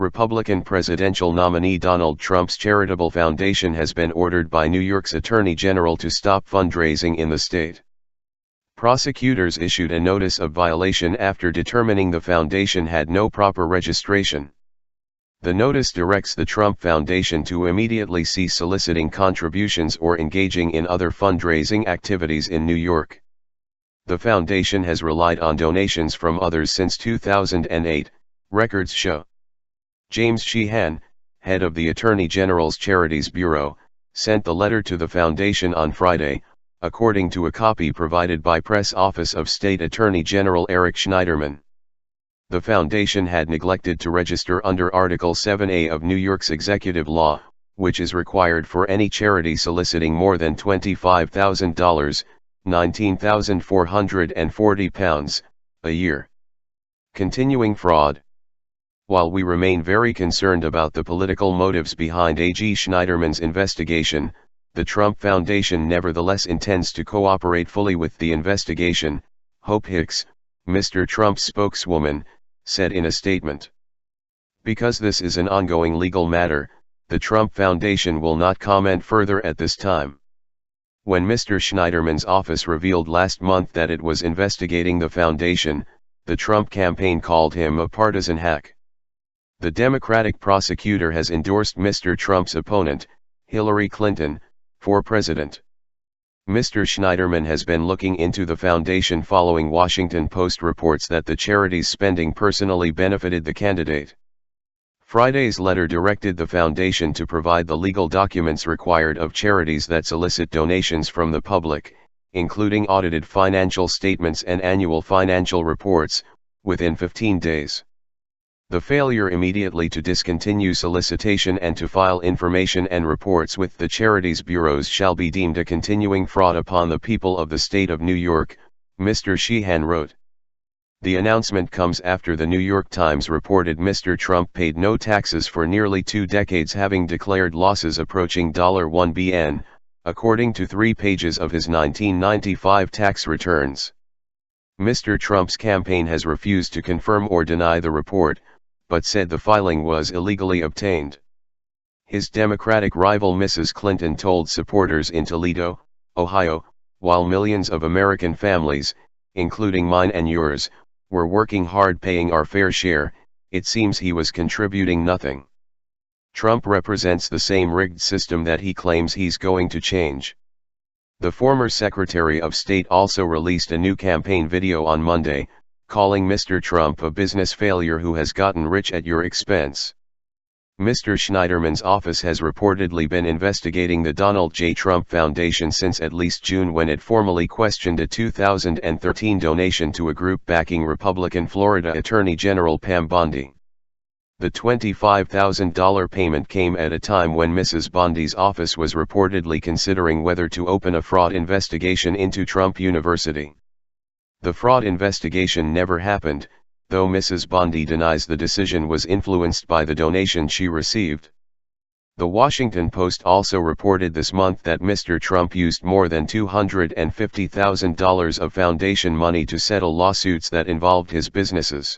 Republican presidential nominee Donald Trump's charitable foundation has been ordered by New York's Attorney General to stop fundraising in the state. Prosecutors issued a notice of violation after determining the foundation had no proper registration. The notice directs the Trump Foundation to immediately cease soliciting contributions or engaging in other fundraising activities in New York. The foundation has relied on donations from others since 2008, records show. James Sheehan, head of the Attorney General's Charities Bureau, sent the letter to the foundation on Friday, according to a copy provided by Press Office of State Attorney General Eric Schneiderman. The foundation had neglected to register under Article 7A of New York's executive law, which is required for any charity soliciting more than $25,000, £19,440, a year. Continuing fraud. While we remain very concerned about the political motives behind AG Schneiderman's investigation, the Trump Foundation nevertheless intends to cooperate fully with the investigation, Hope Hicks, Mr. Trump's spokeswoman, said in a statement. Because this is an ongoing legal matter, the Trump Foundation will not comment further at this time. When Mr. Schneiderman's office revealed last month that it was investigating the foundation, the Trump campaign called him a partisan hack. The Democratic prosecutor has endorsed Mr. Trump's opponent, Hillary Clinton, for president. Mr. Schneiderman has been looking into the foundation following Washington Post reports that the charity's spending personally benefited the candidate. Friday's letter directed the foundation to provide the legal documents required of charities that solicit donations from the public, including audited financial statements and annual financial reports, within 15 days. The failure immediately to discontinue solicitation and to file information and reports with the charities bureaus shall be deemed a continuing fraud upon the people of the state of New York, Mr. Sheehan wrote. The announcement comes after the New York Times reported Mr. Trump paid no taxes for nearly 2 decades, having declared losses approaching $1 billion, according to 3 pages of his 1995 tax returns. Mr. Trump's campaign has refused to confirm or deny the report, but said the filing was illegally obtained. His Democratic rival Mrs. Clinton told supporters in Toledo, Ohio, while millions of American families, including mine and yours, were working hard paying our fair share, it seems he was contributing nothing. Trump represents the same rigged system that he claims he's going to change. The former Secretary of State also released a new campaign video on Monday, calling Mr. Trump a business failure who has gotten rich at your expense. Mr. Schneiderman's office has reportedly been investigating the Donald J. Trump Foundation since at least June, when it formally questioned a 2013 donation to a group backing Republican Florida Attorney General Pam Bondi. The $25,000 payment came at a time when Mrs. Bondi's office was reportedly considering whether to open a fraud investigation into Trump University. The fraud investigation never happened, though Mrs. Bondi denies the decision was influenced by the donation she received. The Washington Post also reported this month that Mr. Trump used more than $250,000 of foundation money to settle lawsuits that involved his businesses.